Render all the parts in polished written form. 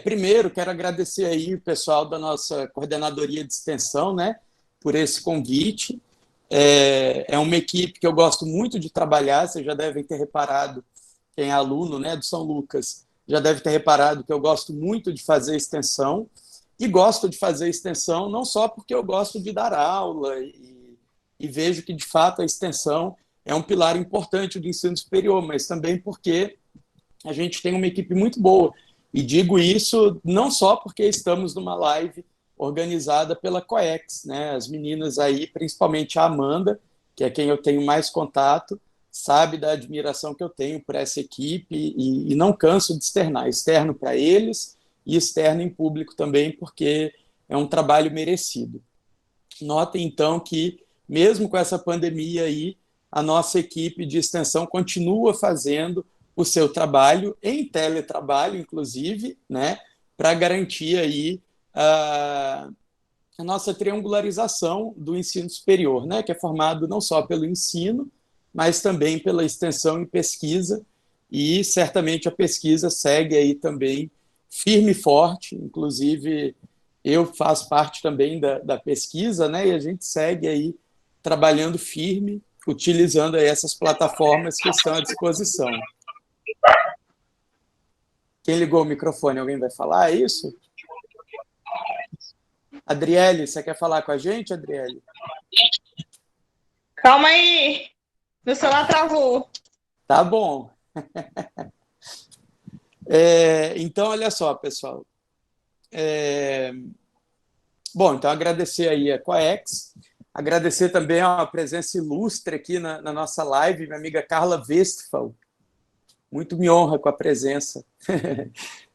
Primeiro, quero agradecer aí o pessoal da nossa coordenadoria de extensão, né, por esse convite. É uma equipe que eu gosto muito de trabalhar, vocês já devem ter reparado, quem é aluno, né, do São Lucas, já deve ter reparado que eu gosto muito de fazer extensão, e gosto de fazer extensão não só porque eu gosto de dar aula e vejo que, de fato, a extensão é um pilar importante do ensino superior, mas também porque a gente tem uma equipe muito boa. E digo isso não só porque estamos numa live organizada pela COEX, né? As meninas aí, principalmente a Amanda, que é quem eu tenho mais contato, sabe da admiração que eu tenho por essa equipe e não canso de externar. Externo para eles e externo em público também, porque é um trabalho merecido. Notem, então, que mesmo com essa pandemia aí, a nossa equipe de extensão continua fazendo o seu trabalho, em teletrabalho, inclusive, né, para garantir aí a nossa triangularização do ensino superior, né, que é formado não só pelo ensino, mas também pela extensão e pesquisa, e certamente a pesquisa segue aí também firme e forte, inclusive eu faço parte também da pesquisa, né, e a gente segue aí trabalhando firme, utilizando aí essas plataformas que estão à disposição. Quem ligou o microfone? Alguém vai falar isso? Adriele, você quer falar com a gente, Adriele? Calma aí, meu celular travou. Tá bom. Então, olha só, pessoal. Bom, então agradecer aí a Coex, agradecer também a presença ilustre aqui na nossa live, minha amiga Carla Westphal. Muito me honra com a presença.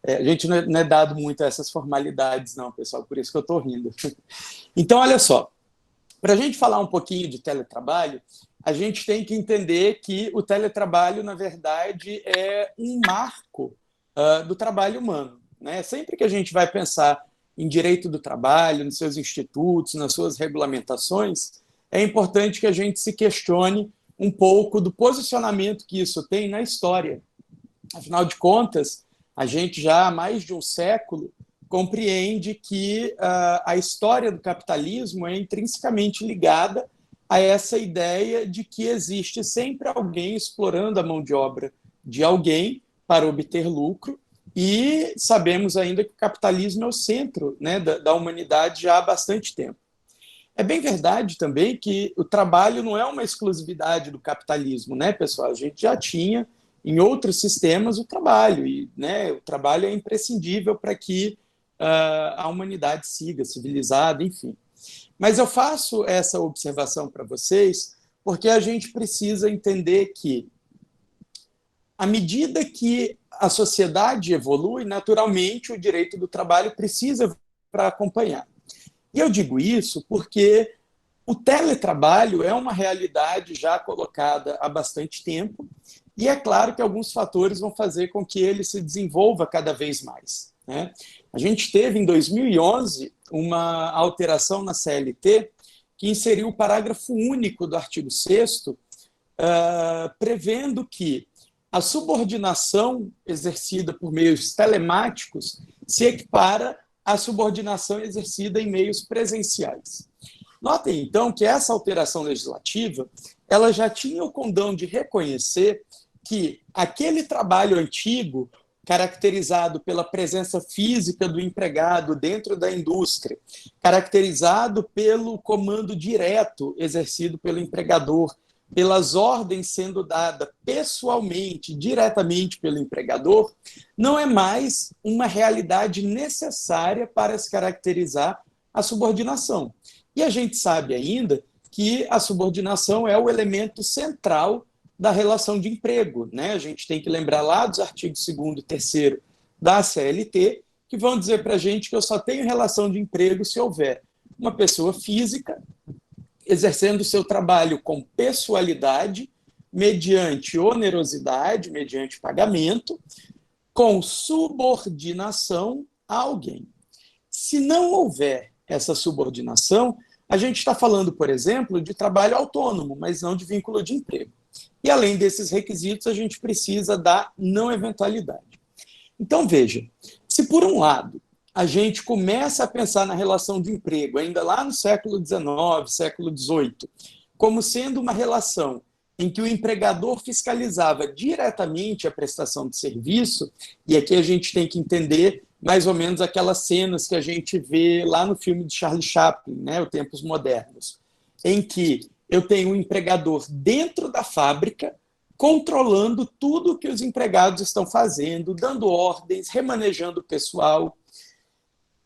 A gente não é dado muito a essas formalidades, não, pessoal, por isso que eu estou rindo. Então, olha só, para a gente falar um pouquinho de teletrabalho, a gente tem que entender que o teletrabalho, na verdade, é um marco do trabalho humano, né? Sempre que a gente vai pensar em direito do trabalho, nos seus institutos, nas suas regulamentações, é importante que a gente se questione um pouco do posicionamento que isso tem na história. Afinal de contas, a gente já há mais de um século compreende que a história do capitalismo é intrinsecamente ligada a essa ideia de que existe sempre alguém explorando a mão de obra de alguém para obter lucro, e sabemos ainda que o capitalismo é o centro, né, da humanidade já há bastante tempo. É bem verdade também que o trabalho não é uma exclusividade do capitalismo, né, pessoal? A gente já tinha em outros sistemas o trabalho, e né, o trabalho é imprescindível para que a humanidade siga civilizada, enfim. Mas eu faço essa observação para vocês porque a gente precisa entender que, à medida que a sociedade evolui, naturalmente o direito do trabalho precisa para acompanhar. E eu digo isso porque o teletrabalho é uma realidade já colocada há bastante tempo, e é claro que alguns fatores vão fazer com que ele se desenvolva cada vez mais, né? A gente teve, em 2011, uma alteração na CLT que inseriu o parágrafo único do artigo 6º, prevendo que a subordinação exercida por meios telemáticos se equipara à subordinação exercida em meios presenciais. Notem, então, que essa alteração legislativa ela já tinha o condão de reconhecer que aquele trabalho antigo, caracterizado pela presença física do empregado dentro da indústria, caracterizado pelo comando direto exercido pelo empregador, pelas ordens sendo dadas pessoalmente, diretamente pelo empregador, não é mais uma realidade necessária para se caracterizar a subordinação. E a gente sabe ainda que a subordinação é o elemento central da relação de emprego, né? A gente tem que lembrar lá dos artigos 2º e 3º da CLT, que vão dizer para a gente que eu só tenho relação de emprego se houver uma pessoa física exercendo o seu trabalho com pessoalidade, mediante onerosidade, mediante pagamento, com subordinação a alguém. Se não houver essa subordinação, a gente está falando, por exemplo, de trabalho autônomo, mas não de vínculo de emprego. E, além desses requisitos, a gente precisa da não eventualidade. Então, veja, se Se, por um lado, a gente começa a pensar na relação de emprego, ainda lá no século XIX, século XVIII, como sendo uma relação em que o empregador fiscalizava diretamente a prestação de serviço, e aqui a gente tem que entender mais ou menos aquelas cenas que a gente vê lá no filme de Charlie Chaplin, né, Os Tempos Modernos, em que eu tenho um empregador dentro da fábrica, controlando tudo que os empregados estão fazendo, dando ordens, remanejando o pessoal.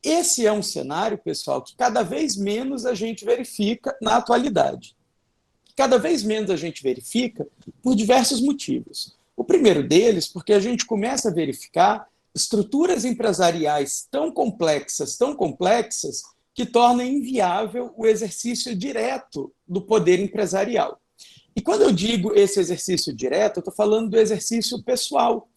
Esse é um cenário, pessoal, que cada vez menos a gente verifica na atualidade. Cada vez menos a gente verifica por diversos motivos. O primeiro deles, porque a gente começa a verificar estruturas empresariais tão complexas, que tornam inviável o exercício direto do poder empresarial. E quando eu digo esse exercício direto, eu estou falando do exercício pessoal.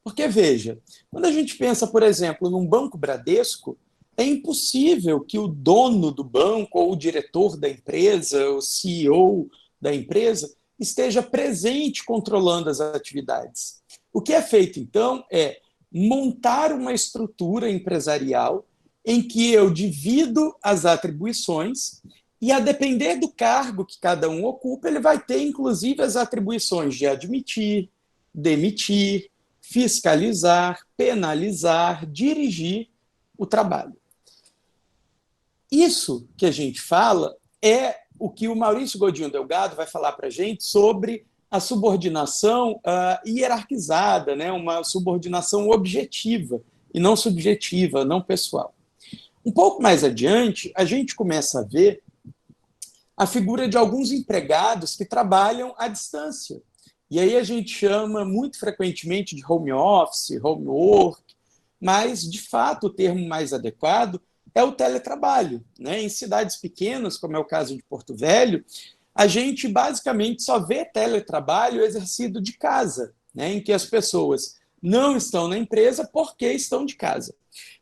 Porque, veja, quando a gente pensa, por exemplo, num Banco Bradesco, é impossível que o dono do banco, ou o diretor da empresa, o CEO da empresa, esteja presente controlando as atividades. O que é feito, então, é montar uma estrutura empresarial em que eu divido as atribuições e, a depender do cargo que cada um ocupa, ele vai ter, inclusive, as atribuições de admitir, demitir, fiscalizar, penalizar, dirigir o trabalho. Isso que a gente fala é o que o Maurício Godinho Delgado vai falar para a gente sobre a subordinação hierarquizada, né? Uma subordinação objetiva e não subjetiva, não pessoal. Um pouco mais adiante, a gente começa a ver a figura de alguns empregados que trabalham à distância. E aí a gente chama muito frequentemente de home office, home work, mas, de fato, o termo mais adequado é o teletrabalho, né? Em cidades pequenas, como é o caso de Porto Velho, a gente basicamente só vê teletrabalho exercido de casa, né? Em que as pessoas não estão na empresa porque estão de casa.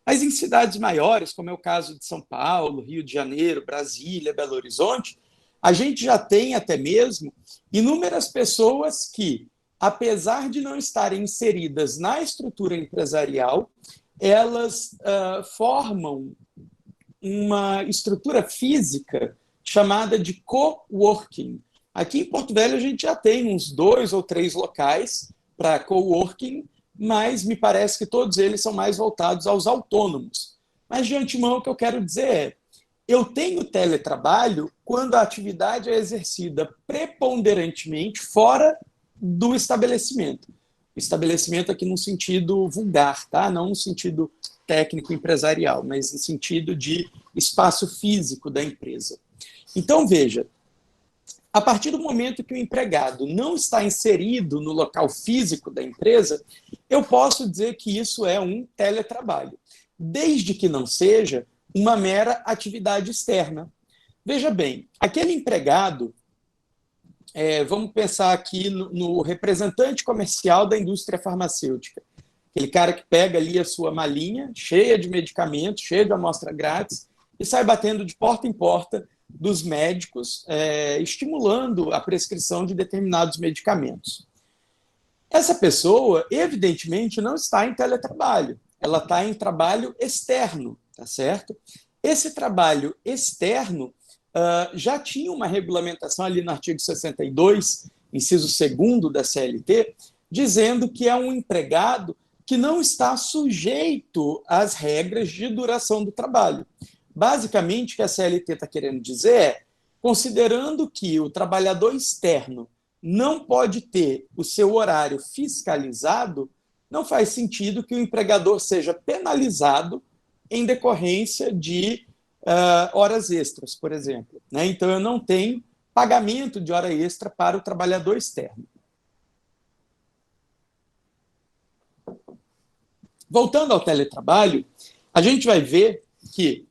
Mas em cidades maiores, como é o caso de São Paulo, Rio de Janeiro, Brasília, Belo Horizonte, a gente já tem até mesmo inúmeras pessoas que, apesar de não estarem inseridas na estrutura empresarial, elas formam uma estrutura física chamada de coworking. Aqui em Porto Velho a gente já tem uns 2 ou 3 locais para coworking, mas me parece que todos eles são mais voltados aos autônomos. Mas, de antemão, o que eu quero dizer é: eu tenho teletrabalho quando a atividade é exercida preponderantemente fora do estabelecimento. Estabelecimento aqui no sentido vulgar, tá? Não no sentido técnico empresarial, mas no sentido de espaço físico da empresa. Então, veja, a partir do momento que o empregado não está inserido no local físico da empresa, eu posso dizer que isso é um teletrabalho, desde que não seja uma mera atividade externa. Veja bem, aquele empregado, vamos pensar aqui no representante comercial da indústria farmacêutica, aquele cara que pega ali a sua malinha, cheia de medicamentos, cheia de amostra grátis, e sai batendo de porta em porta dos médicos, estimulando a prescrição de determinados medicamentos. Essa pessoa, evidentemente, não está em teletrabalho, ela está em trabalho externo, tá certo? Esse trabalho externo já tinha uma regulamentação ali no artigo 62, inciso 2º da CLT, dizendo que é um empregado que não está sujeito às regras de duração do trabalho. Basicamente, o que a CLT está querendo dizer é, considerando que o trabalhador externo não pode ter o seu horário fiscalizado, não faz sentido que o empregador seja penalizado em decorrência de horas extras, por exemplo, né? Então, eu não tenho pagamento de hora extra para o trabalhador externo. Voltando ao teletrabalho, a gente vai ver que,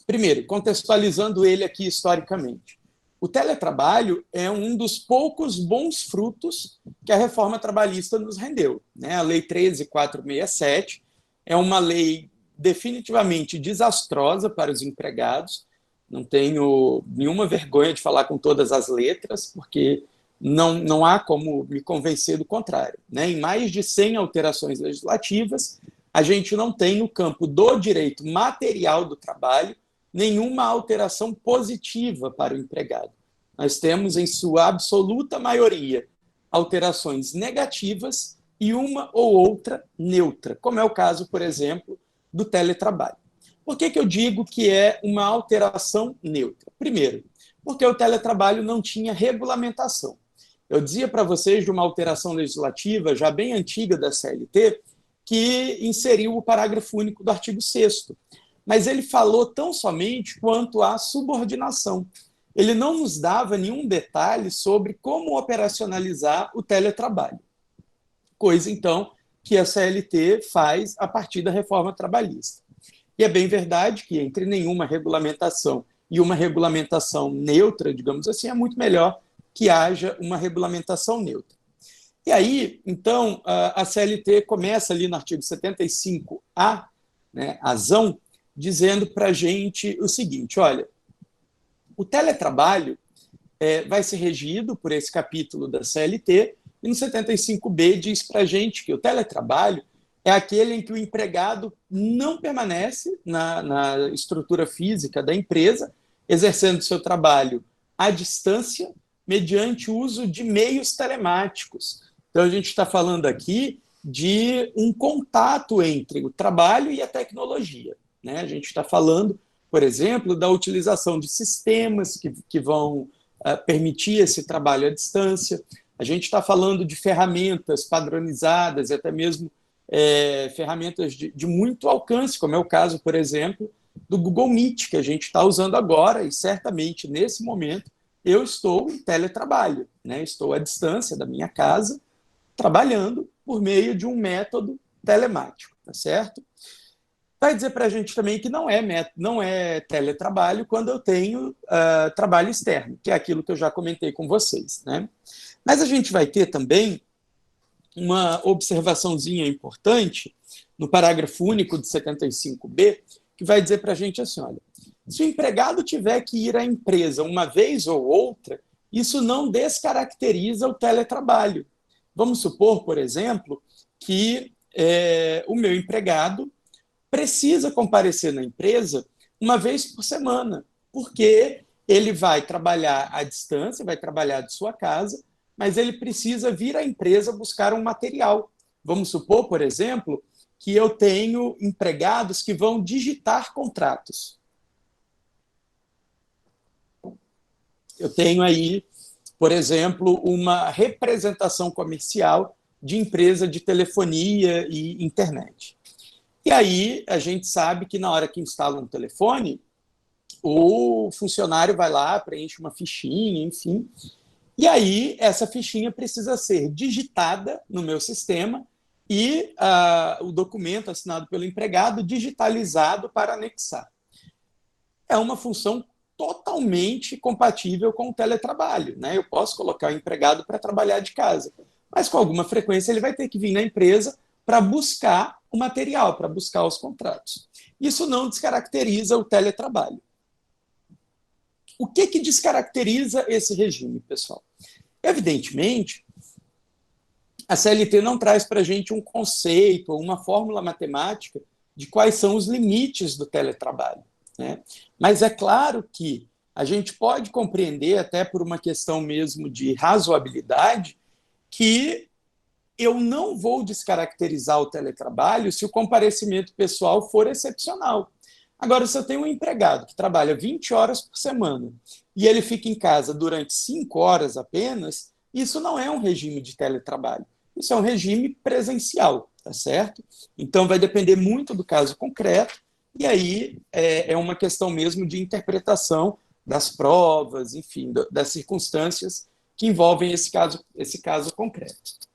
primeiro, contextualizando ele aqui historicamente, o teletrabalho é um dos poucos bons frutos que a reforma trabalhista nos rendeu, né? A Lei 13.467 é uma lei definitivamente desastrosa para os empregados. Não tenho nenhuma vergonha de falar com todas as letras, porque não há como me convencer do contrário, né? Em mais de 100 alterações legislativas, a gente não tem no campo do direito material do trabalho nenhuma alteração positiva para o empregado. Nós temos, em sua absoluta maioria, alterações negativas e uma ou outra neutra, como é o caso, por exemplo, do teletrabalho. Por que eu digo que é uma alteração neutra? Primeiro, porque o teletrabalho não tinha regulamentação. Eu dizia para vocês de uma alteração legislativa já bem antiga da CLT, que inseriu o parágrafo único do artigo 6º, mas ele falou tão somente quanto à subordinação. Ele não nos dava nenhum detalhe sobre como operacionalizar o teletrabalho, coisa, então, que a CLT faz a partir da reforma trabalhista. E é bem verdade que entre nenhuma regulamentação e uma regulamentação neutra, digamos assim, é muito melhor que haja uma regulamentação neutra. E aí, então, a CLT começa ali no artigo 75A, né, azão, dizendo para a gente o seguinte, olha, o teletrabalho vai ser regido por esse capítulo da CLT, e no 75B diz para a gente que o teletrabalho é aquele em que o empregado não permanece na estrutura física da empresa, exercendo seu trabalho à distância, mediante o uso de meios telemáticos. Então, a gente está falando aqui de um contato entre o trabalho e a tecnologia, né? A gente está falando, por exemplo, da utilização de sistemas que vão permitir esse trabalho à distância. A gente está falando de ferramentas padronizadas e até mesmo ferramentas de muito alcance, como é o caso, por exemplo, do Google Meet, que a gente está usando agora, e certamente, nesse momento, eu estou em teletrabalho, né? Estou à distância da minha casa, trabalhando por meio de um método telemático, tá certo? Vai dizer para a gente também que não é teletrabalho quando eu tenho trabalho externo, que é aquilo que eu já comentei com vocês, né? Mas a gente vai ter também uma observaçãozinha importante no parágrafo único de 75B, que vai dizer para a gente assim, olha, se o empregado tiver que ir à empresa uma vez ou outra, isso não descaracteriza o teletrabalho. Vamos supor, por exemplo, que o meu empregado precisa comparecer na empresa uma vez por semana, porque ele vai trabalhar à distância, vai trabalhar de sua casa, mas ele precisa vir à empresa buscar um material. Vamos supor, por exemplo, que eu tenho empregados que vão digitar contratos. Eu tenho aí, por exemplo, uma representação comercial de empresa de telefonia e internet. E aí a gente sabe que na hora que instala um telefone, o funcionário vai lá, preenche uma fichinha, enfim, e aí essa fichinha precisa ser digitada no meu sistema e o documento assinado pelo empregado digitalizado para anexar. É uma função totalmente compatível com o teletrabalho, né? Eu posso colocar o empregado para trabalhar de casa, mas com alguma frequência ele vai ter que vir na empresa para buscar o material, para buscar os contratos. Isso não descaracteriza o teletrabalho. O que descaracteriza esse regime, pessoal? Evidentemente, a CLT não traz para a gente um conceito ou uma fórmula matemática de quais são os limites do teletrabalho, né? Mas é claro que a gente pode compreender, até por uma questão mesmo de razoabilidade, que eu não vou descaracterizar o teletrabalho se o comparecimento pessoal for excepcional. Agora, se eu tenho um empregado que trabalha 20 horas por semana e ele fica em casa durante 5 horas apenas, isso não é um regime de teletrabalho. Isso é um regime presencial, tá certo? Então, vai depender muito do caso concreto, e aí é uma questão mesmo de interpretação das provas, enfim, das circunstâncias que envolvem esse caso concreto.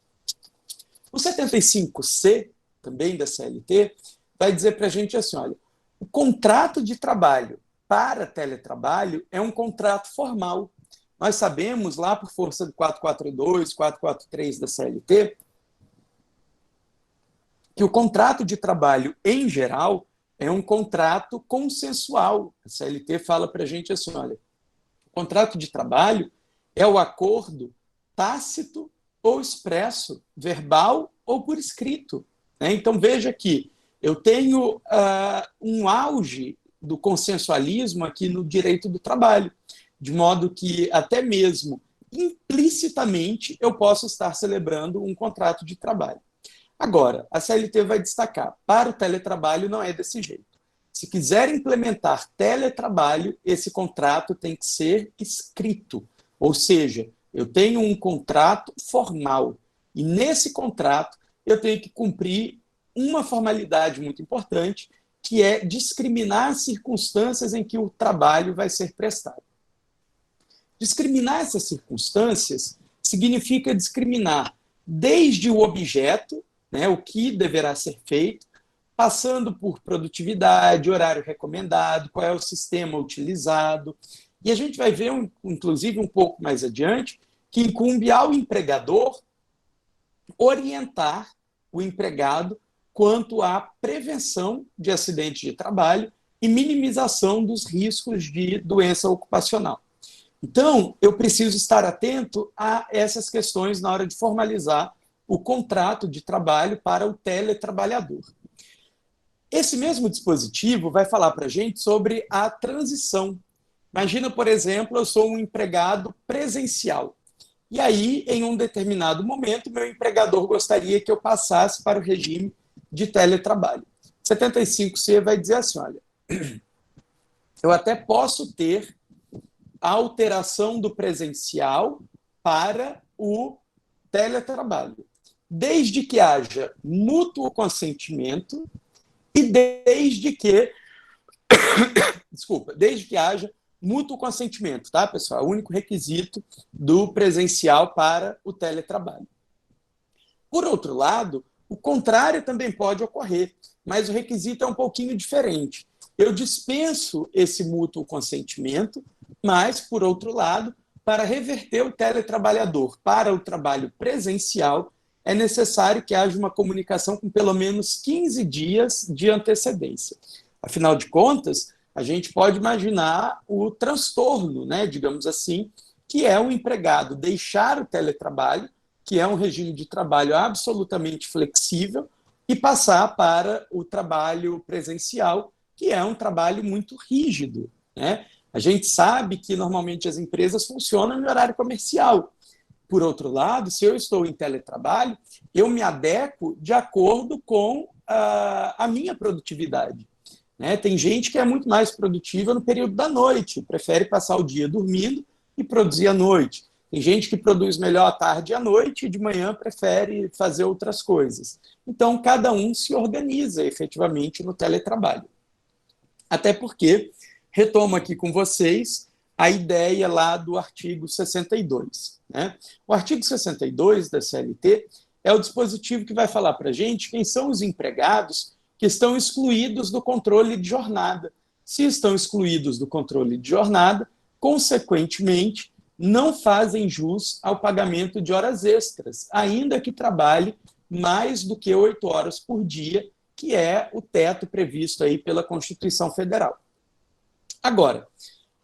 O 75C, também da CLT, vai dizer para a gente assim, olha, o contrato de trabalho para teletrabalho é um contrato formal. Nós sabemos, lá por força do 442, 443 da CLT, que o contrato de trabalho, em geral, é um contrato consensual. A CLT fala para a gente assim, olha, o contrato de trabalho é o acordo tácito ou expresso, verbal ou por escrito, né? Então, veja que Eu tenho um auge do consensualismo aqui no direito do trabalho, de modo que até mesmo implicitamente eu posso estar celebrando um contrato de trabalho. Agora, a CLT vai destacar, para o teletrabalho não é desse jeito. Se quiser implementar teletrabalho, esse contrato tem que ser escrito, ou seja, eu tenho um contrato formal, e nesse contrato eu tenho que cumprir uma formalidade muito importante, que é discriminar as circunstâncias em que o trabalho vai ser prestado. Discriminar essas circunstâncias significa discriminar desde o objeto, né, o que deverá ser feito, passando por produtividade, horário recomendado, qual é o sistema utilizado. E a gente vai ver, inclusive, um pouco mais adiante, que incumbe ao empregador orientar o empregado quanto à prevenção de acidentes de trabalho e minimização dos riscos de doença ocupacional. Então, eu preciso estar atento a essas questões na hora de formalizar o contrato de trabalho para o teletrabalhador. Esse mesmo dispositivo vai falar para a gente sobre a transição. Imagina, por exemplo, eu sou um empregado presencial. E aí, em um determinado momento, meu empregador gostaria que eu passasse para o regime de teletrabalho. 75C vai dizer assim, olha, eu até posso ter a alteração do presencial para o teletrabalho, desde que haja mútuo consentimento e desde que haja mútuo consentimento, tá, pessoal? É o único requisito do presencial para o teletrabalho. Por outro lado, o contrário também pode ocorrer, mas o requisito é um pouquinho diferente. Eu dispenso esse mútuo consentimento, mas, por outro lado, para reverter o teletrabalhador para o trabalho presencial, é necessário que haja uma comunicação com pelo menos 15 dias de antecedência. Afinal de contas, a gente pode imaginar o transtorno, né, digamos assim, que é o empregado deixar o teletrabalho, que é um regime de trabalho absolutamente flexível, e passar para o trabalho presencial, que é um trabalho muito rígido, né? A gente sabe que normalmente as empresas funcionam em horário comercial. Por outro lado, se eu estou em teletrabalho, eu me adequo de acordo com a minha produtividade. Né? Tem gente que é muito mais produtiva no período da noite, prefere passar o dia dormindo e produzir à noite. Tem gente que produz melhor à tarde e à noite e de manhã prefere fazer outras coisas. Então, cada um se organiza efetivamente no teletrabalho. Até porque, retomo aqui com vocês a ideia lá do artigo 62. Né? O artigo 62 da CLT é o dispositivo que vai falar para a gente quem são os empregados que estão excluídos do controle de jornada. Se estão excluídos do controle de jornada, consequentemente, não fazem jus ao pagamento de horas extras, ainda que trabalhe mais do que 8 horas por dia, que é o teto previsto aí pela Constituição Federal. Agora,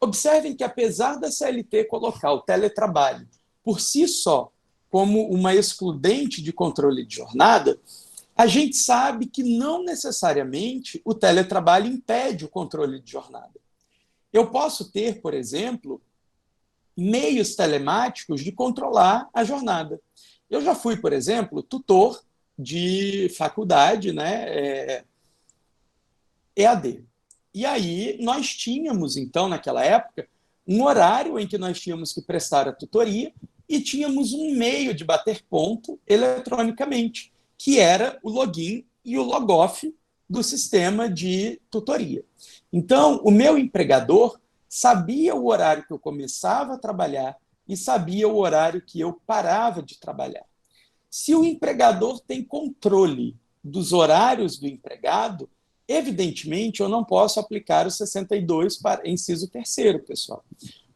observem que apesar da CLT colocar o teletrabalho por si só como uma excludente de controle de jornada, a gente sabe que não necessariamente o teletrabalho impede o controle de jornada. Eu posso ter, por exemplo, meios telemáticos de controlar a jornada. Eu já fui, por exemplo, tutor de faculdade, né, EAD. E aí nós tínhamos, então, naquela época, um horário em que nós tínhamos que prestar a tutoria e tínhamos um meio de bater ponto eletronicamente, que era o login e o logoff do sistema de tutoria. Então, o meu empregador sabia o horário que eu começava a trabalhar e sabia o horário que eu parava de trabalhar. Se o empregador tem controle dos horários do empregado, evidentemente eu não posso aplicar o 62 para inciso 3º, pessoal.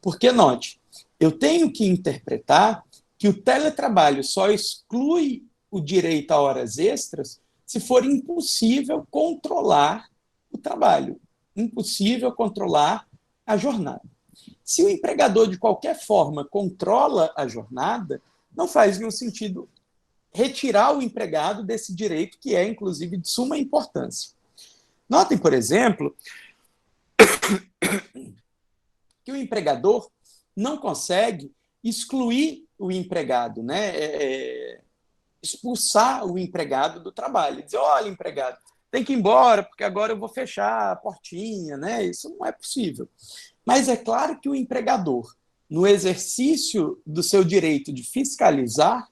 Porque, note, eu tenho que interpretar que o teletrabalho só exclui o direito a horas extras se for impossível controlar o trabalho, impossível controlar a jornada. Se o empregador, de qualquer forma, controla a jornada, não faz nenhum sentido retirar o empregado desse direito, que é, inclusive, de suma importância. Notem, por exemplo, que o empregador não consegue excluir o empregado, né? Expulsar o empregado do trabalho. Dizer, olha, empregado, tem que ir embora, porque agora eu vou fechar a portinha, né? Isso não é possível. Mas é claro que o empregador, no exercício do seu direito de fiscalizar,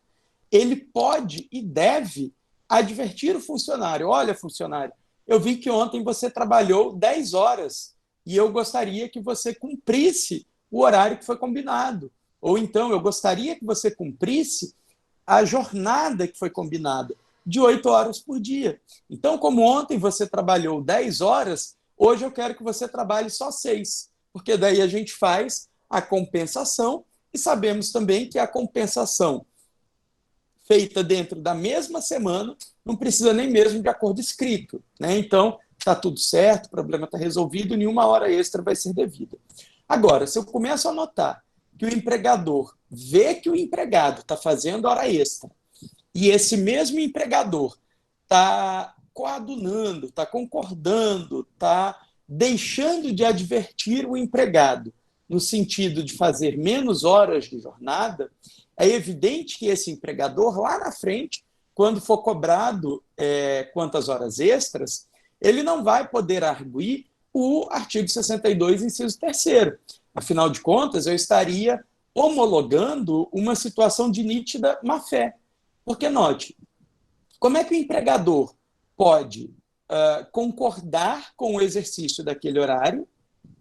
ele pode e deve advertir o funcionário. Olha, funcionário, eu vi que ontem você trabalhou 10 horas e eu gostaria que você cumprisse o horário que foi combinado. Ou então, eu gostaria que você cumprisse a jornada que foi combinada, de 8 horas por dia. Então, como ontem você trabalhou 10 horas, hoje eu quero que você trabalhe só 6, porque daí a gente faz a compensação e sabemos também que a compensação feita dentro da mesma semana não precisa nem mesmo de acordo escrito, né? Então, está tudo certo, o problema está resolvido, nenhuma hora extra vai ser devida. Agora, se eu começo a notar que o empregador vê que o empregado está fazendo hora extra e esse mesmo empregador está coadunando, está concordando, está deixando de advertir o empregado no sentido de fazer menos horas de jornada, é evidente que esse empregador, lá na frente, quando for cobrado quantas horas extras, ele não vai poder arguir o artigo 62, inciso 3º. Afinal de contas, eu estaria homologando uma situação de nítida má-fé. Porque, note, como é que o empregador pode concordar com o exercício daquele horário,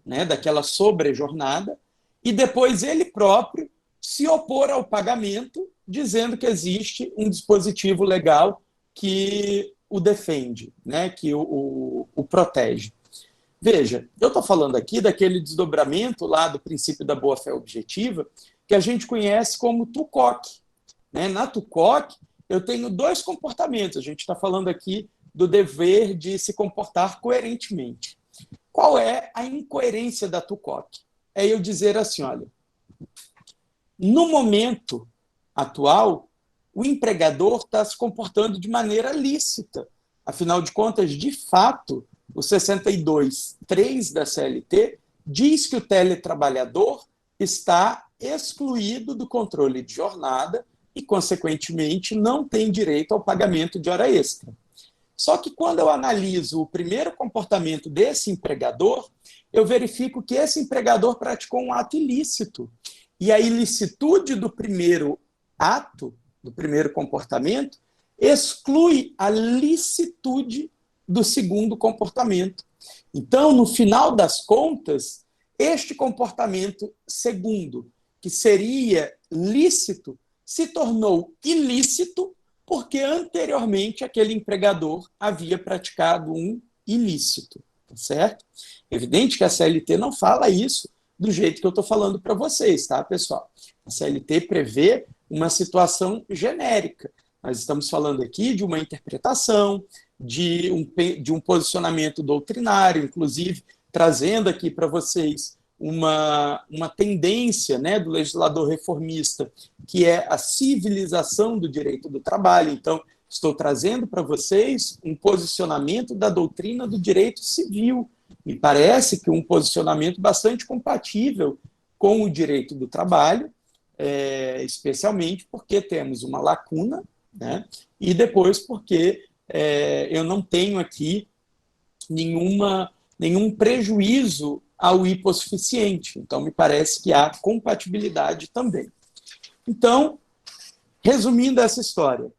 né, daquela sobrejornada, e depois ele próprio se opor ao pagamento, dizendo que existe um dispositivo legal que o defende, né, que o protege? Veja, eu estou falando aqui daquele desdobramento lá do princípio da boa-fé objetiva, que a gente conhece como TUCOC. Né? Na TUCOC, eu tenho 2 comportamentos. A gente está falando aqui do dever de se comportar coerentemente. Qual é a incoerência da TUCOC? É eu dizer assim, olha, no momento atual, o empregador está se comportando de maneira lícita. Afinal de contas, de fato, o 62.3 da CLT diz que o teletrabalhador está excluído do controle de jornada e, consequentemente, não tem direito ao pagamento de hora extra. Só que quando eu analiso o primeiro comportamento desse empregador, eu verifico que esse empregador praticou um ato ilícito. E a ilicitude do primeiro ato, do primeiro comportamento, exclui a licitude do segundo comportamento. Então, no final das contas, este comportamento segundo, que seria lícito, se tornou ilícito porque anteriormente aquele empregador havia praticado um ilícito, tá certo? Evidente que a CLT não fala isso do jeito que eu estou falando para vocês, tá, pessoal? A CLT prevê uma situação genérica. Nós estamos falando aqui de uma interpretação, de um posicionamento doutrinário, inclusive trazendo aqui para vocês uma tendência, né, do legislador reformista, que é a civilização do direito do trabalho. Então, estou trazendo para vocês um posicionamento da doutrina do direito civil. Me parece que um posicionamento bastante compatível com o direito do trabalho, especialmente porque temos uma lacuna, né, e depois porque eu não tenho aqui nenhum prejuízo ao hipossuficiente. Então, me parece que há compatibilidade também. Então, resumindo essa história,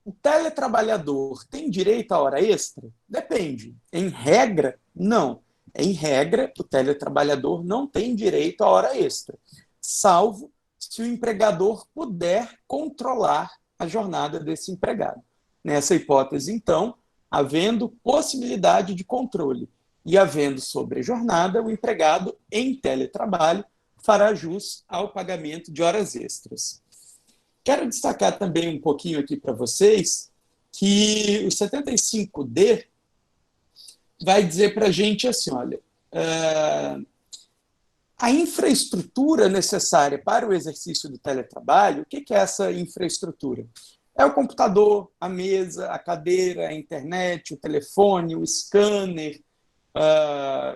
o teletrabalhador tem direito à hora extra? Depende. Em regra, não. Em regra, o teletrabalhador não tem direito à hora extra, salvo se o empregador puder controlar a jornada desse empregado. Nessa hipótese, então, havendo possibilidade de controle e havendo sobrejornada, o empregado em teletrabalho fará jus ao pagamento de horas extras. Quero destacar também um pouquinho aqui para vocês que o 75D vai dizer para a gente assim, olha, a infraestrutura necessária para o exercício do teletrabalho, o que é essa infraestrutura? É o computador, a mesa, a cadeira, a internet, o telefone, o scanner,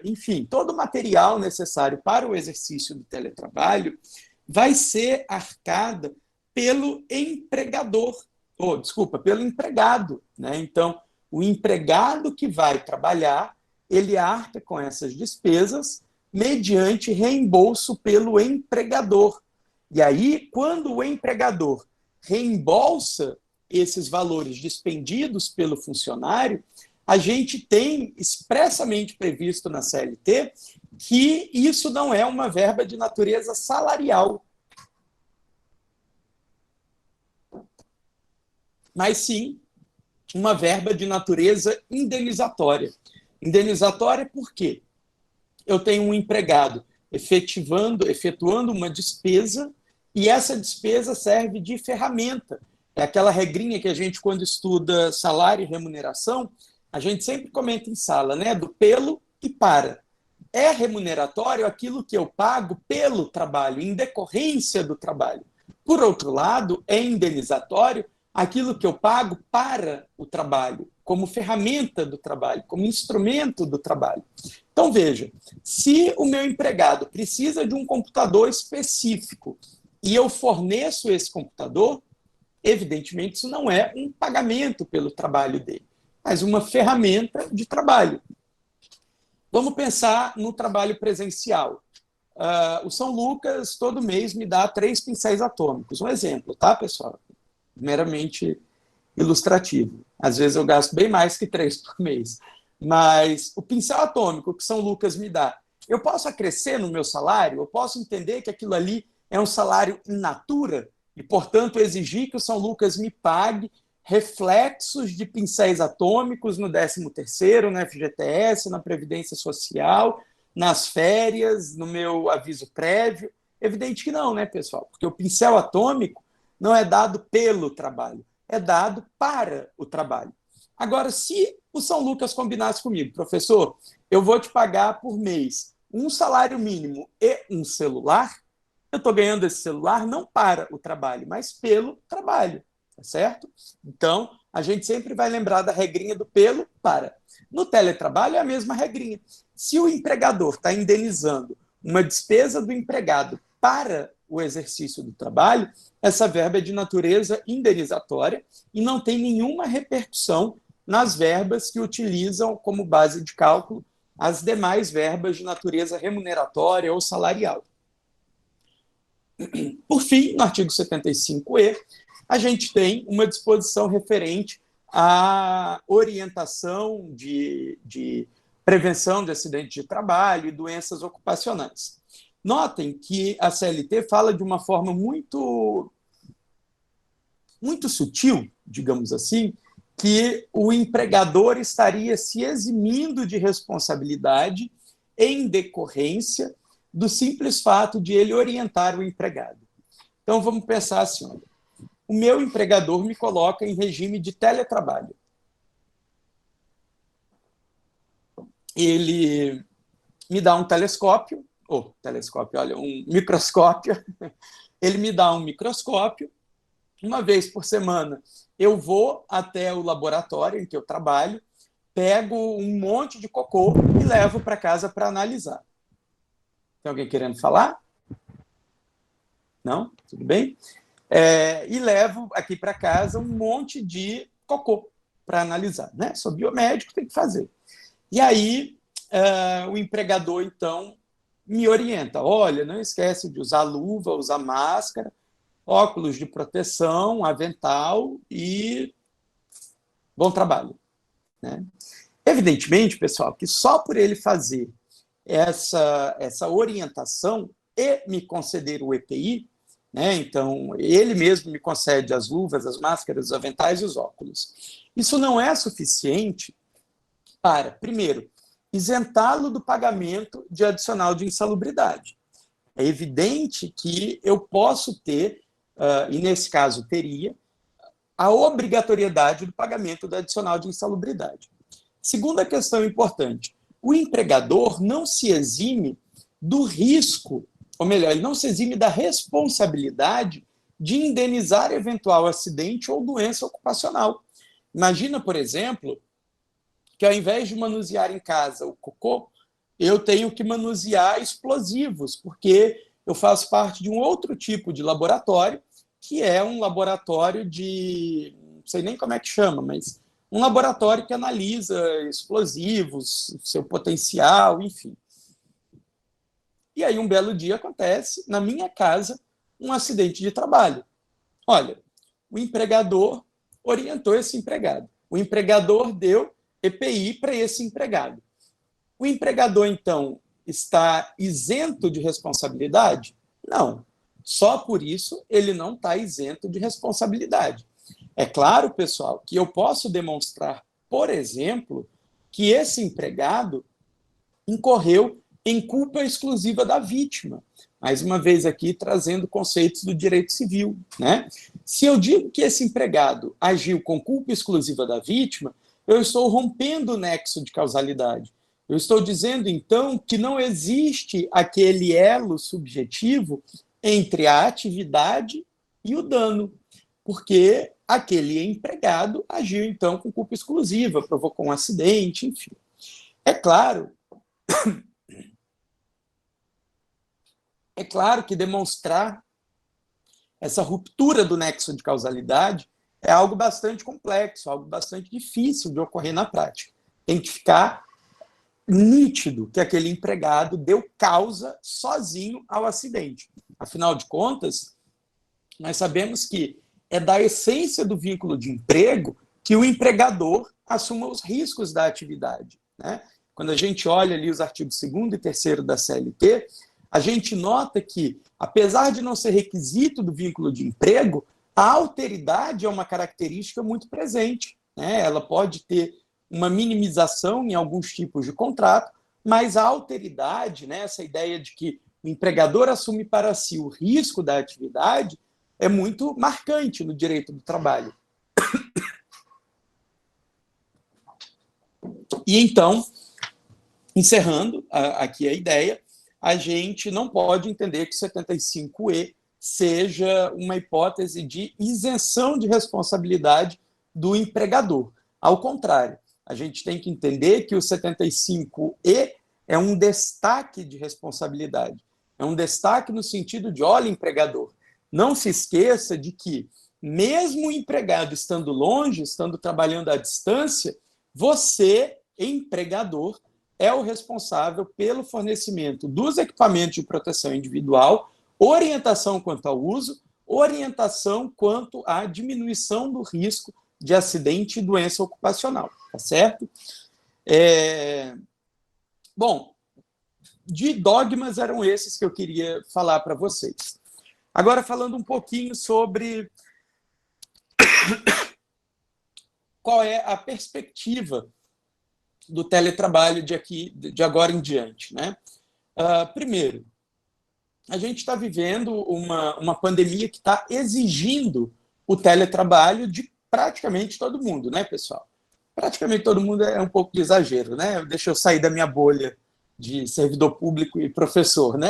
enfim, todo o material necessário para o exercício do teletrabalho vai ser arcada pelo empregador, pelo empregado, né? Então, o empregado que vai trabalhar, ele arca com essas despesas mediante reembolso pelo empregador. E aí, quando o empregador reembolsa esses valores dispendidos pelo funcionário, a gente tem expressamente previsto na CLT que isso não é uma verba de natureza salarial, mas sim uma verba de natureza indenizatória. Indenizatória por quê? Eu tenho um empregado efetuando uma despesa e essa despesa serve de ferramenta. É aquela regrinha que a gente, quando estuda salário e remuneração, a gente sempre comenta em sala, né? Do pelo e para. É remuneratório aquilo que eu pago pelo trabalho, em decorrência do trabalho. Por outro lado, é indenizatório aquilo que eu pago para o trabalho, como ferramenta do trabalho, como instrumento do trabalho. Então, veja, se o meu empregado precisa de um computador específico e eu forneço esse computador, evidentemente isso não é um pagamento pelo trabalho dele, mas uma ferramenta de trabalho. Vamos pensar no trabalho presencial. O São Lucas, todo mês, me dá 3 pincéis atômicos. Um exemplo, tá, pessoal? Meramente ilustrativo. Às vezes eu gasto bem mais que 3 por mês. Mas o pincel atômico que São Lucas me dá, eu posso acrescer no meu salário? Eu posso entender que aquilo ali é um salário in natura e, portanto, exigir que o São Lucas me pague reflexos de pincéis atômicos no 13º, na FGTS, na Previdência Social, nas férias, no meu aviso prévio? Evidente que não, né, pessoal? Porque o pincel atômico não é dado pelo trabalho, é dado para o trabalho. Agora, se o São Lucas combinasse comigo, professor, eu vou te pagar por mês um salário mínimo e um celular, eu estou ganhando esse celular não para o trabalho, mas pelo trabalho, tá certo? Então, a gente sempre vai lembrar da regrinha do pelo para. No teletrabalho é a mesma regrinha. Se o empregador está indenizando uma despesa do empregado para o exercício do trabalho, essa verba é de natureza indenizatória e não tem nenhuma repercussão nas verbas que utilizam como base de cálculo as demais verbas de natureza remuneratória ou salarial. Por fim, no artigo 75E, a gente tem uma disposição referente à orientação de prevenção de acidentes de trabalho e doenças ocupacionais. Notem que a CLT fala de uma forma muito sutil, digamos assim, que o empregador estaria se eximindo de responsabilidade em decorrência do simples fato de ele orientar o empregado. Então, vamos pensar assim, olha, o meu empregador me coloca em regime de teletrabalho. Ele me dá um um microscópio. Ele me dá um microscópio. Uma vez por semana, eu vou até o laboratório em que eu trabalho, pego um monte de cocô e levo para casa para analisar. Tem alguém querendo falar? Não? Tudo bem? E levo aqui para casa um monte de cocô para analisar, né? Sou biomédico, tem que fazer. E aí, o empregador, então, me orienta. Olha, não esquece de usar luva, usar máscara, óculos de proteção, avental e bom trabalho, né? Evidentemente, pessoal, que só por ele fazer essa orientação e me conceder o EPI, né? Então, ele mesmo me concede as luvas, as máscaras, os aventais e os óculos. Isso não é suficiente para, primeiro, isentá-lo do pagamento de adicional de insalubridade. É evidente que eu posso ter, e nesse caso teria, a obrigatoriedade do pagamento do adicional de insalubridade. Segunda questão importante, o empregador não se exime do risco, ou melhor, ele não se exime da responsabilidade de indenizar eventual acidente ou doença ocupacional. Imagina, por exemplo, que ao invés de manusear em casa o cocô, eu tenho que manusear explosivos, porque eu faço parte de um outro tipo de laboratório, que é um laboratório de... não sei nem como é que chama, mas um laboratório que analisa explosivos, seu potencial, enfim. E aí, um belo dia, acontece, na minha casa, um acidente de trabalho. Olha, o empregador orientou esse empregado. O empregador deu EPI para esse empregado. O empregador, então, está isento de responsabilidade? Não. Só por isso ele não está isento de responsabilidade. É claro, pessoal, que eu posso demonstrar, por exemplo, que esse empregado incorreu em culpa exclusiva da vítima. Mais uma vez aqui trazendo conceitos do direito civil, né? Se eu digo que esse empregado agiu com culpa exclusiva da vítima, eu estou rompendo o nexo de causalidade. Eu estou dizendo, então, que não existe aquele elo subjetivo entre a atividade e o dano, porque aquele empregado agiu, então, com culpa exclusiva, provocou um acidente, enfim. É claro que demonstrar essa ruptura do nexo de causalidade é algo bastante complexo, algo bastante difícil de ocorrer na prática. Tem que ficar nítido que aquele empregado deu causa sozinho ao acidente. Afinal de contas, nós sabemos que é da essência do vínculo de emprego que o empregador assuma os riscos da atividade, né? Quando a gente olha ali os artigos 2º e 3º da CLT, a gente nota que, apesar de não ser requisito do vínculo de emprego, a alteridade é uma característica muito presente, né? Ela pode ter uma minimização em alguns tipos de contrato, mas a alteridade, né, essa ideia de que o empregador assume para si o risco da atividade, é muito marcante no direito do trabalho. E então, encerrando aqui a ideia, a gente não pode entender que o 75E seja uma hipótese de isenção de responsabilidade do empregador. Ao contrário, a gente tem que entender que o 75E é um destaque de responsabilidade. É um destaque no sentido de, olha, empregador, não se esqueça de que, mesmo o empregado estando longe, estando trabalhando à distância, você, empregador, é o responsável pelo fornecimento dos equipamentos de proteção individual, orientação quanto ao uso, orientação quanto à diminuição do risco de acidente e doença ocupacional, tá certo? Bom, de dogmas eram esses que eu queria falar para vocês. Agora, falando um pouquinho sobre qual é a perspectiva do teletrabalho de agora em diante, né? Primeiro, a gente está vivendo uma pandemia que está exigindo o teletrabalho de praticamente todo mundo, né, pessoal? Praticamente todo mundo é um pouco de exagero, né? Deixa eu sair da minha bolha de servidor público e professor, né?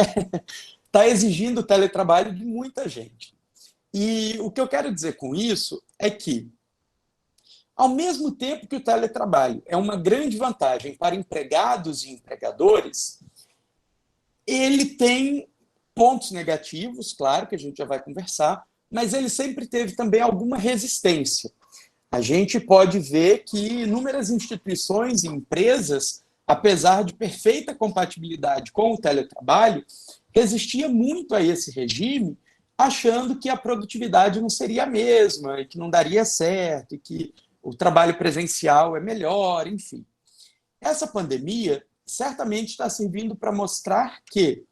Está exigindo o teletrabalho de muita gente. E o que eu quero dizer com isso é que, ao mesmo tempo que o teletrabalho é uma grande vantagem para empregados e empregadores, ele tem pontos negativos, claro, que a gente já vai conversar, mas ele sempre teve também alguma resistência. A gente pode ver que inúmeras instituições e empresas, apesar de perfeita compatibilidade com o teletrabalho, resistia muito a esse regime, achando que a produtividade não seria a mesma, e que não daria certo, e que o trabalho presencial é melhor, enfim. Essa pandemia certamente está servindo para mostrar que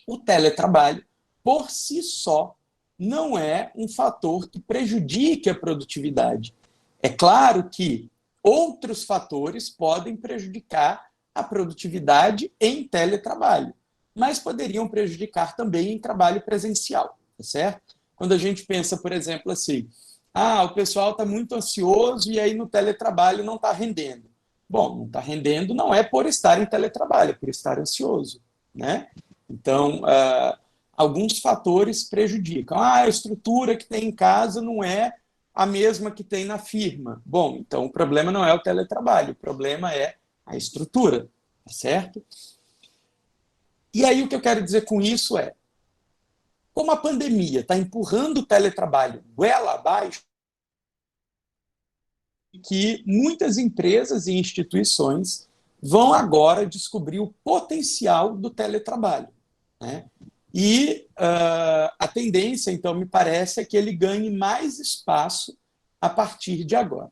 o teletrabalho, por si só, não é um fator que prejudique a produtividade. É claro que outros fatores podem prejudicar a produtividade em teletrabalho, mas poderiam prejudicar também em trabalho presencial, tá certo? Quando a gente pensa, por exemplo, assim, o pessoal está muito ansioso e aí no teletrabalho não está rendendo. Bom, não está rendendo não é por estar em teletrabalho, é por estar ansioso, né? Então, alguns fatores prejudicam. A estrutura que tem em casa não é a mesma que tem na firma. Bom, então o problema não é o teletrabalho, o problema é a estrutura, tá certo? E aí o que eu quero dizer com isso é, como a pandemia está empurrando o teletrabalho goela abaixo, que muitas empresas e instituições vão agora descobrir o potencial do teletrabalho, né? E a tendência, então, me parece, é que ele ganhe mais espaço a partir de agora.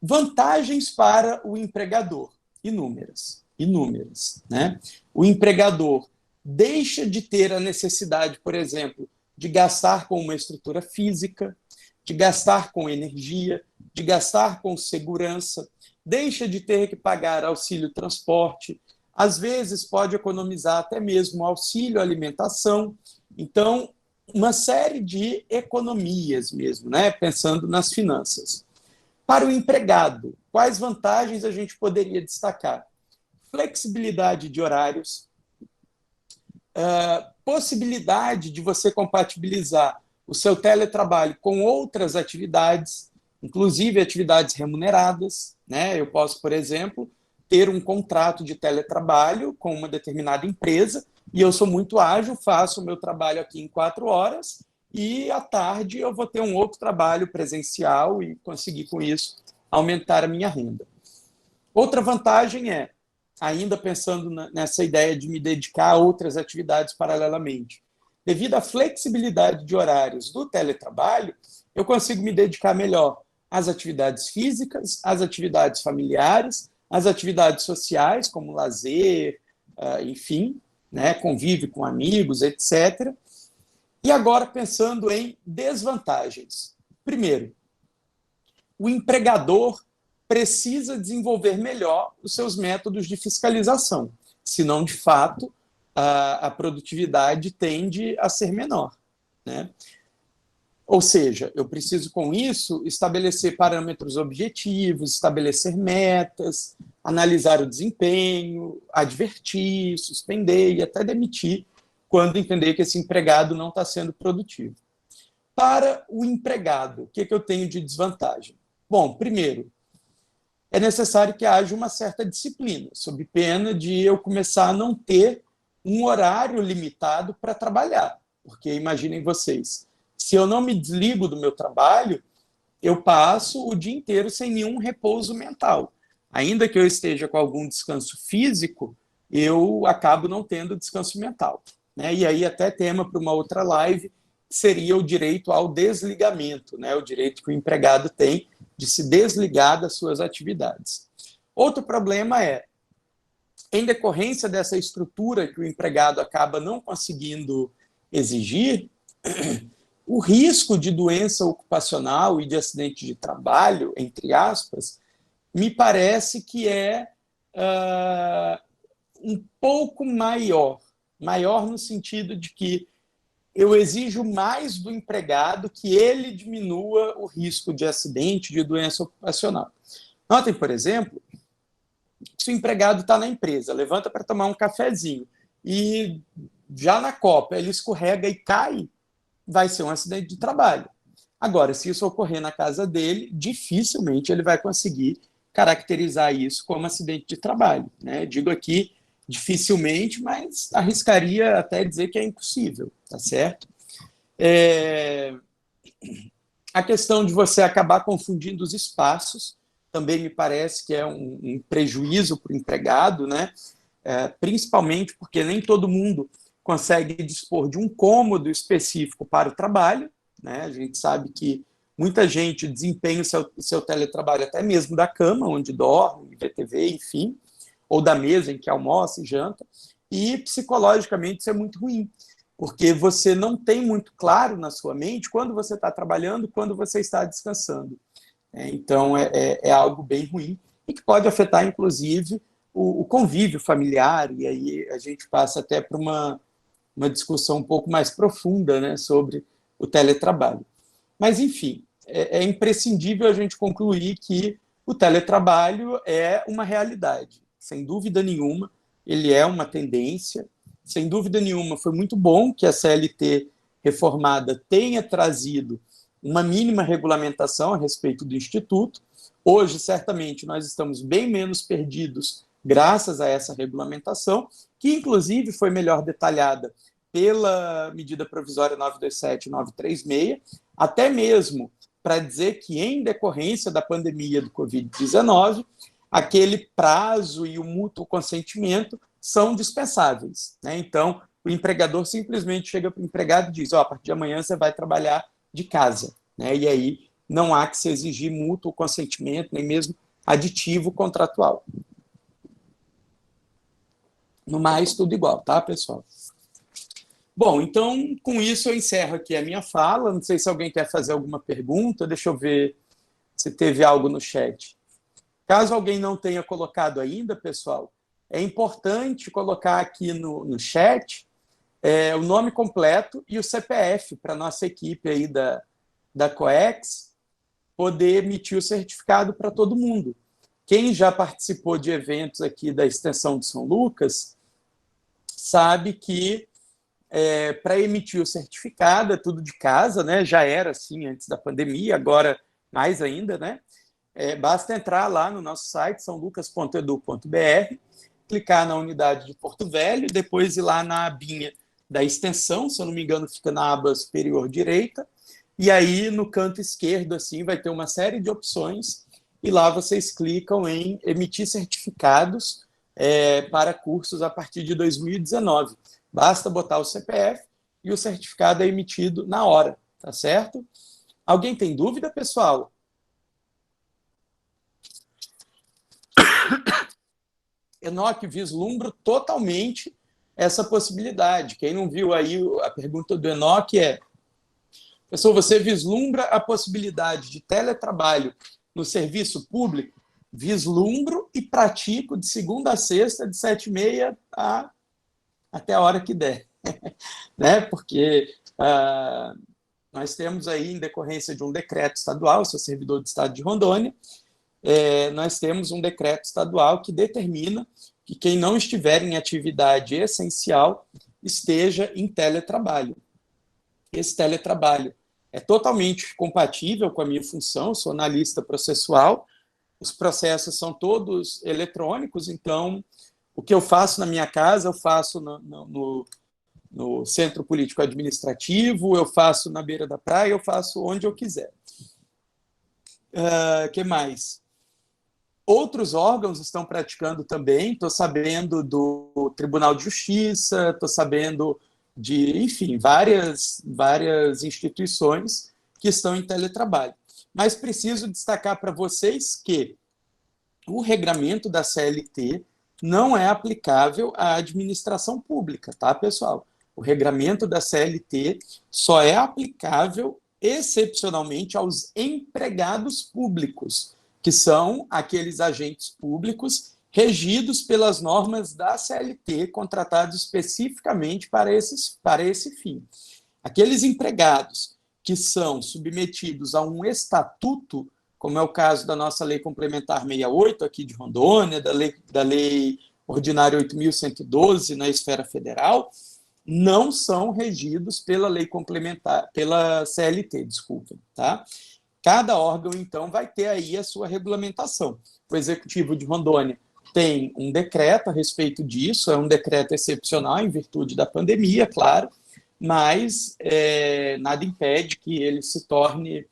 Vantagens para o empregador, inúmeras, inúmeras, né? O empregador deixa de ter a necessidade, por exemplo, de gastar com uma estrutura física, de gastar com energia, de gastar com segurança, deixa de ter que pagar auxílio transporte, às vezes pode economizar até mesmo auxílio alimentação. Então, uma série de economias mesmo, né? Pensando nas finanças. Para o empregado, quais vantagens a gente poderia destacar? Flexibilidade de horários, possibilidade de você compatibilizar o seu teletrabalho com outras atividades, inclusive atividades remuneradas, né? Eu posso, por exemplo, ter um contrato de teletrabalho com uma determinada empresa e eu sou muito ágil, faço o meu trabalho aqui em 4 horas e à tarde eu vou ter um outro trabalho presencial e conseguir com isso aumentar a minha renda. Outra vantagem é, ainda pensando nessa ideia de me dedicar a outras atividades paralelamente, devido à flexibilidade de horários do teletrabalho, eu consigo me dedicar melhor às atividades físicas, às atividades familiares, às atividades sociais, como lazer, enfim, né, convívio com amigos, etc. E agora pensando em desvantagens. Primeiro, o empregador precisa desenvolver melhor os seus métodos de fiscalização, senão, de fato, a produtividade tende a ser menor, né? Ou seja, eu preciso, com isso, estabelecer parâmetros objetivos, estabelecer metas, analisar o desempenho, advertir, suspender e até demitir quando entender que esse empregado não está sendo produtivo. Para o empregado, o que eu tenho de desvantagem? Bom, primeiro, é necessário que haja uma certa disciplina, sob pena de eu começar a não ter um horário limitado para trabalhar. Porque imaginem vocês, se eu não me desligo do meu trabalho, eu passo o dia inteiro sem nenhum repouso mental. Ainda que eu esteja com algum descanso físico, eu acabo não tendo descanso mental, né? E aí até tema para uma outra live, seria o direito ao desligamento, né? O direito que o empregado tem de se desligar das suas atividades. Outro problema é, em decorrência dessa estrutura que o empregado acaba não conseguindo exigir, o risco de doença ocupacional e de acidente de trabalho, entre aspas, me parece que é um pouco maior. Maior no sentido de que eu exijo mais do empregado que ele diminua o risco de acidente, de doença ocupacional. Notem, por exemplo, se o empregado está na empresa, levanta para tomar um cafezinho e já na copa ele escorrega e cai, vai ser um acidente de trabalho. Agora, se isso ocorrer na casa dele, dificilmente ele vai conseguir caracterizar isso como acidente de trabalho, né? Digo aqui dificilmente, mas arriscaria até dizer que é impossível, tá certo? A questão de você acabar confundindo os espaços também me parece que é um prejuízo para o empregado, né? Principalmente porque nem todo mundo consegue dispor de um cômodo específico para o trabalho, né? A gente sabe que muita gente desempenha o seu teletrabalho até mesmo da cama, onde dorme, vê TV, enfim, ou da mesa em que almoça e janta, e psicologicamente isso é muito ruim, porque você não tem muito claro na sua mente quando você está trabalhando, quando você está descansando. Então, é algo bem ruim e que pode afetar, inclusive, o convívio familiar, e aí a gente passa até para uma discussão um pouco mais profunda, né, sobre o teletrabalho. Mas, enfim, é imprescindível a gente concluir que o teletrabalho é uma realidade. Sem dúvida nenhuma, ele é uma tendência. Sem dúvida nenhuma, foi muito bom que a CLT reformada tenha trazido uma mínima regulamentação a respeito do Instituto. Hoje, certamente, nós estamos bem menos perdidos graças a essa regulamentação, que, inclusive, foi melhor detalhada pela medida provisória 927 e 936, até mesmo para dizer que, em decorrência da pandemia do Covid-19, aquele prazo e o mútuo consentimento são dispensáveis, né? Então, o empregador simplesmente chega para o empregado e diz, a partir de amanhã você vai trabalhar de casa, né? E aí não há que se exigir mútuo consentimento, nem mesmo aditivo contratual. No mais, tudo igual, tá, pessoal? Bom, então, com isso eu encerro aqui a minha fala. Não sei se alguém quer fazer alguma pergunta, deixa eu ver se teve algo no chat. Caso alguém não tenha colocado ainda, pessoal, é importante colocar aqui no chat o nome completo e o CPF para a nossa equipe aí da COEX poder emitir o certificado para todo mundo. Quem já participou de eventos aqui da Extensão de São Lucas sabe que para emitir o certificado é tudo de casa, né? Já era assim antes da pandemia, agora mais ainda, né? Basta entrar lá no nosso site, saolucas.edu.br, clicar na unidade de Porto Velho, depois ir lá na abinha da extensão, se eu não me engano, fica na aba superior direita, e aí no canto esquerdo assim vai ter uma série de opções, e lá vocês clicam em emitir certificados para cursos a partir de 2019. Basta botar o CPF e o certificado é emitido na hora, tá certo? Alguém tem dúvida, pessoal? Enoque, vislumbro totalmente essa possibilidade. Quem não viu aí a pergunta do Enoque pessoal, você vislumbra a possibilidade de teletrabalho no serviço público? Vislumbro e pratico de segunda a sexta, de 7h30 até a hora que der. Né? Porque nós temos aí, em decorrência de um decreto estadual, sou servidor do Estado de Rondônia, nós temos um decreto estadual que determina que quem não estiver em atividade essencial esteja em teletrabalho. Esse teletrabalho é totalmente compatível com a minha função, sou analista processual, os processos são todos eletrônicos, então o que eu faço na minha casa, eu faço no centro político administrativo, eu faço na beira da praia, eu faço onde eu quiser. Que mais? Outros órgãos estão praticando também, estou sabendo do Tribunal de Justiça, estou sabendo de, enfim, várias instituições que estão em teletrabalho. Mas preciso destacar para vocês que o regramento da CLT não é aplicável à administração pública, tá, pessoal? O regramento da CLT só é aplicável excepcionalmente aos empregados públicos, que são aqueles agentes públicos regidos pelas normas da CLT, contratados especificamente para esse fim. Aqueles empregados que são submetidos a um estatuto, como é o caso da nossa Lei Complementar 68, aqui de Rondônia, da Lei Ordinária 8.112, na esfera federal, não são regidos pela Lei Complementar, pela CLT, desculpa, tá? Cada órgão, então, vai ter aí a sua regulamentação. O Executivo de Rondônia tem um decreto a respeito disso, é um decreto excepcional em virtude da pandemia, claro, mas nada impede que ele se torne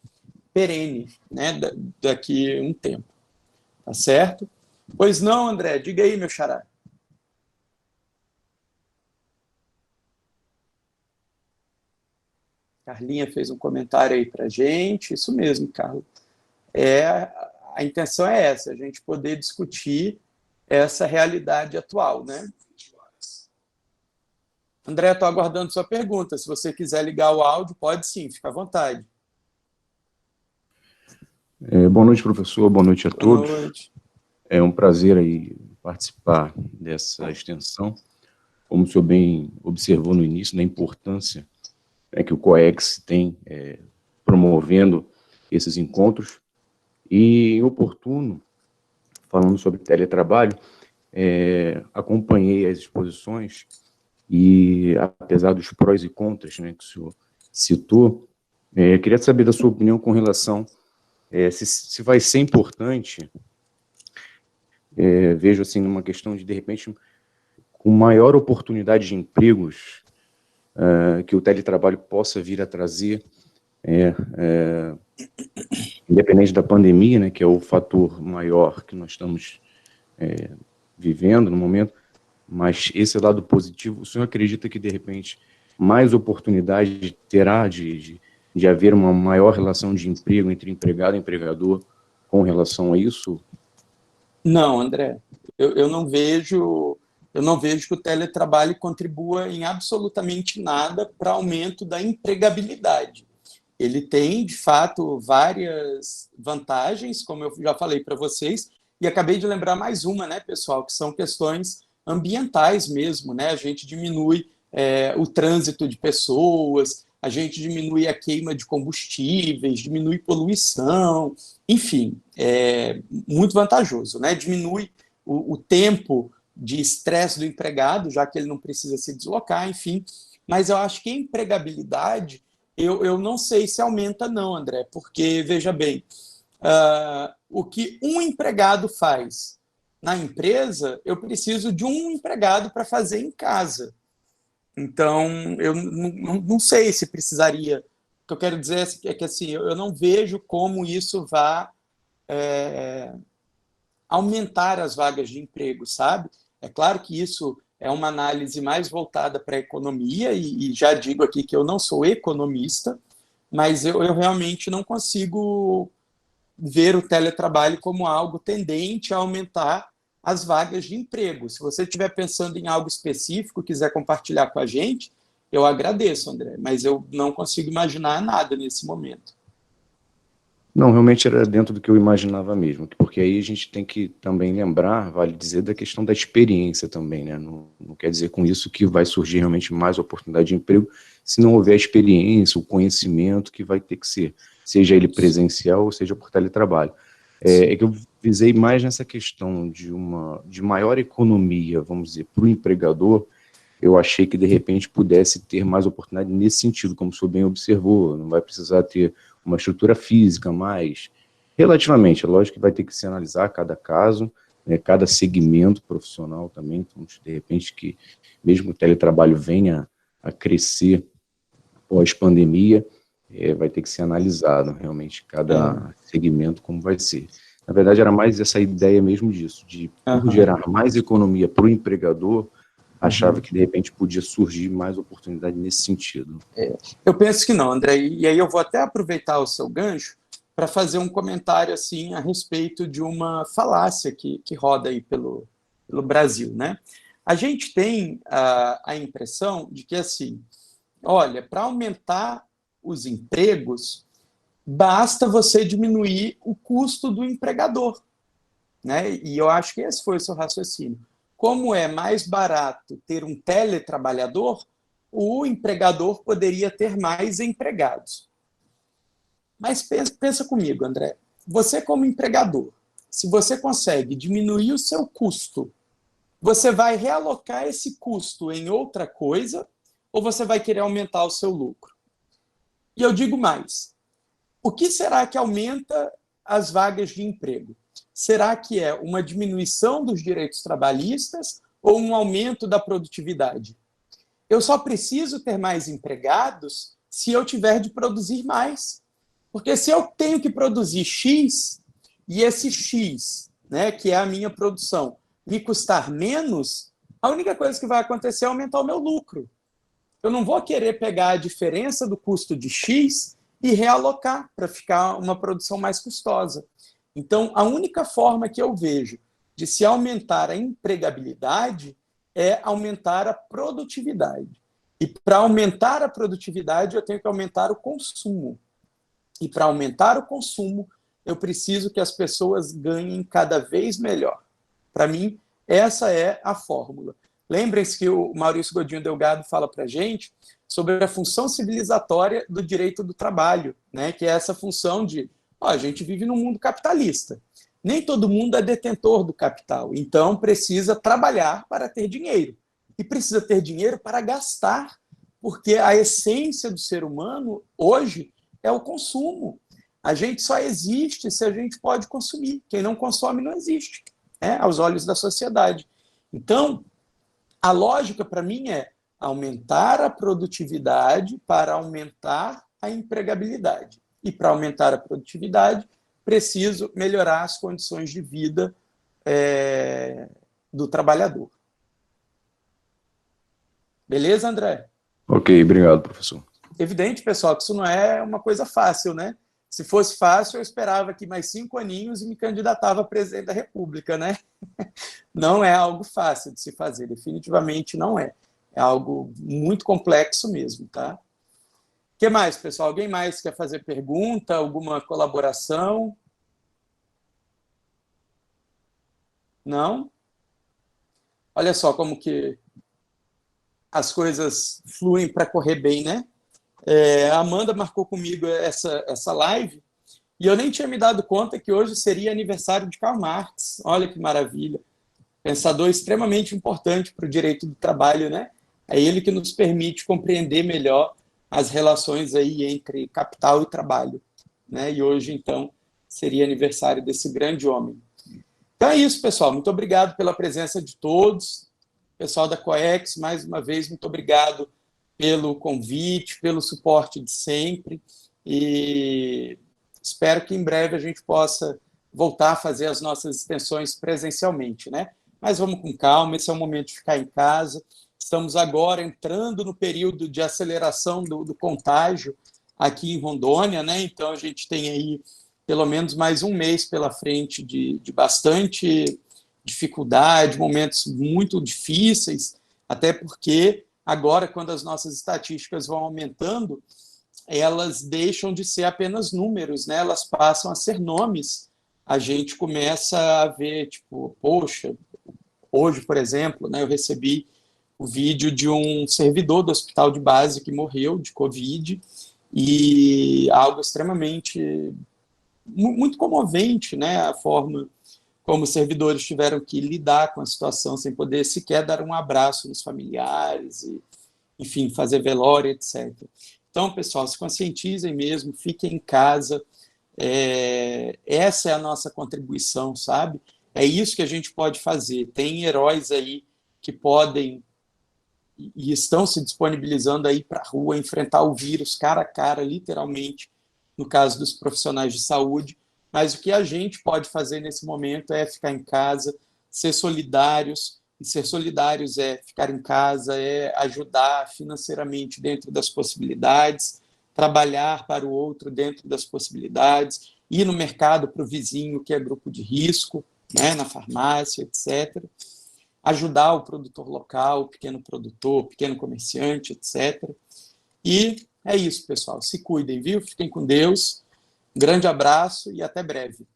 perene, né, daqui a um tempo. Tá certo? Pois não, André? Diga aí, meu xará. Carlinha fez um comentário aí para a gente. Isso mesmo, Carlos. A intenção é essa, a gente poder discutir essa realidade atual, né? André, estou aguardando sua pergunta. Se você quiser ligar o áudio, pode sim, fica à vontade. Boa noite, professor. Boa noite a todos. Boa noite. É um prazer aí participar dessa extensão. Como o senhor bem observou no início, da importância que o COEX tem promovendo esses encontros. E, oportuno, falando sobre teletrabalho, acompanhei as exposições e, apesar dos prós e contras, né, que o senhor citou, Queria saber da sua opinião com relação se vai ser importante, vejo assim numa questão de repente, com maior oportunidade de empregos que o teletrabalho possa vir a trazer, independente da pandemia, né, que é o fator maior que nós estamos vivendo no momento, mas esse lado positivo, o senhor acredita que, de repente, mais oportunidade terá de haver uma maior relação de emprego entre empregado e empregador com relação a isso? Não, André, eu não vejo que o teletrabalho contribua em absolutamente nada para aumento da empregabilidade. Ele tem, de fato, várias vantagens, como eu já falei para vocês, e acabei de lembrar mais uma, né, pessoal, que são questões ambientais mesmo, né? A gente diminui o trânsito de pessoas, a gente diminui a queima de combustíveis, diminui poluição, enfim, é muito vantajoso, né? Diminui o tempo de estresse do empregado, já que ele não precisa se deslocar, enfim. Mas eu acho que a empregabilidade, eu não sei se aumenta não, André, porque, veja bem, o que um empregado faz na empresa, eu preciso de um empregado para fazer em casa. Então, eu não sei se precisaria. O que eu quero dizer é que assim, eu não vejo como isso vai aumentar as vagas de emprego, sabe? É claro que isso é uma análise mais voltada para a economia, e já digo aqui que eu não sou economista, mas eu realmente não consigo ver o teletrabalho como algo tendente a aumentar as vagas de emprego. Se você estiver pensando em algo específico, quiser compartilhar com a gente, eu agradeço, André, mas eu não consigo imaginar nada nesse momento. Não, realmente era dentro do que eu imaginava mesmo, porque aí a gente tem que também lembrar, vale dizer, da questão da experiência também, né? Não quer dizer com isso que vai surgir realmente mais oportunidade de emprego, se não houver experiência, o conhecimento que vai ter que ser, seja ele presencial ou seja por teletrabalho. É que eu visei mais nessa questão de maior economia, vamos dizer, para o empregador. Eu achei que, de repente, pudesse ter mais oportunidade nesse sentido, como o senhor bem observou, não vai precisar ter uma estrutura física, mas relativamente, é lógico que vai ter que se analisar cada caso, né, cada segmento profissional também, então, de repente, que mesmo o teletrabalho venha a crescer pós-pandemia, vai ter que ser analisado, realmente, cada segmento como vai ser. Na verdade, era mais essa ideia mesmo disso, de por gerar mais economia para o empregador, achava que, de repente, podia surgir mais oportunidade nesse sentido. Eu penso que não, André, e aí eu vou até aproveitar o seu gancho para fazer um comentário assim, a respeito de uma falácia que roda aí pelo Brasil, né? A gente tem a impressão de que, assim, olha, para aumentar os empregos, basta você diminuir o custo do empregador, né? E eu acho que esse foi o seu raciocínio. Como é mais barato ter um teletrabalhador, o empregador poderia ter mais empregados. Mas pensa comigo, André. Você, como empregador, se você consegue diminuir o seu custo, você vai realocar esse custo em outra coisa ou você vai querer aumentar o seu lucro? E eu digo mais. O que será que aumenta as vagas de emprego? Será que é uma diminuição dos direitos trabalhistas ou um aumento da produtividade? Eu só preciso ter mais empregados se eu tiver de produzir mais. Porque se eu tenho que produzir X, e esse X, né, que é a minha produção, me custar menos, a única coisa que vai acontecer é aumentar o meu lucro. Eu não vou querer pegar a diferença do custo de X e realocar para ficar uma produção mais custosa. Então, a única forma que eu vejo de se aumentar a empregabilidade é aumentar a produtividade. E para aumentar a produtividade, eu tenho que aumentar o consumo. E para aumentar o consumo, eu preciso que as pessoas ganhem cada vez melhor. Para mim, essa é a fórmula. Lembrem-se que o Maurício Godinho Delgado fala para a gente sobre a função civilizatória do direito do trabalho, né? Que é essa função de, a gente vive num mundo capitalista. Nem todo mundo é detentor do capital, então precisa trabalhar para ter dinheiro. E precisa ter dinheiro para gastar, porque a essência do ser humano, hoje, é o consumo. A gente só existe se a gente pode consumir. Quem não consome não existe, né? Aos olhos da sociedade. Então, a lógica para mim é aumentar a produtividade para aumentar a empregabilidade. E para aumentar a produtividade, preciso melhorar as condições de vida do trabalhador. Beleza, André? Ok, obrigado, professor. Evidente, pessoal, que isso não é uma coisa fácil, né? Se fosse fácil, eu esperava aqui mais 5 aninhos e me candidatava a presidente da República, né? Não é algo fácil de se fazer, definitivamente não é. É algo muito complexo mesmo, tá? O que mais, pessoal? Alguém mais quer fazer pergunta, alguma colaboração? Não? Olha só como que as coisas fluem para correr bem, né? A Amanda marcou comigo essa live e eu nem tinha me dado conta que hoje seria aniversário de Karl Marx. Olha que maravilha. Pensador extremamente importante para o direito do trabalho, né? É ele que nos permite compreender melhor as relações aí entre capital e trabalho, né? E hoje, então, seria aniversário desse grande homem. Então é isso, pessoal. Muito obrigado pela presença de todos. Pessoal da COEX, mais uma vez, muito obrigado pelo convite, pelo suporte de sempre. E espero que em breve a gente possa voltar a fazer as nossas extensões presencialmente, né? Mas vamos com calma, esse é o momento de ficar em casa. Estamos agora entrando no período de aceleração do contágio aqui em Rondônia, né? Então a gente tem aí pelo menos mais um mês pela frente de bastante dificuldade, momentos muito difíceis, até porque agora, quando as nossas estatísticas vão aumentando, elas deixam de ser apenas números, né? Elas passam a ser nomes. A gente começa a ver, tipo, poxa, hoje, por exemplo, né, eu recebi o vídeo de um servidor do hospital de base que morreu de Covid, e algo extremamente, muito comovente, né? A forma como os servidores tiveram que lidar com a situação sem poder sequer dar um abraço nos familiares, e, enfim, fazer velório, etc. Então, pessoal, se conscientizem mesmo, fiquem em casa. Essa é a nossa contribuição, sabe? É isso que a gente pode fazer. Tem heróis aí que podem e estão se disponibilizando aí para a rua, enfrentar o vírus cara a cara, literalmente, no caso dos profissionais de saúde. Mas o que a gente pode fazer nesse momento é ficar em casa, ser solidários, e ser solidários é ficar em casa, é ajudar financeiramente dentro das possibilidades, trabalhar para o outro dentro das possibilidades, ir no mercado para o vizinho que é grupo de risco, né, na farmácia, etc. Ajudar o produtor local, o pequeno produtor, o pequeno comerciante, etc. E é isso, pessoal. Se cuidem, viu? Fiquem com Deus. Um grande abraço e até breve.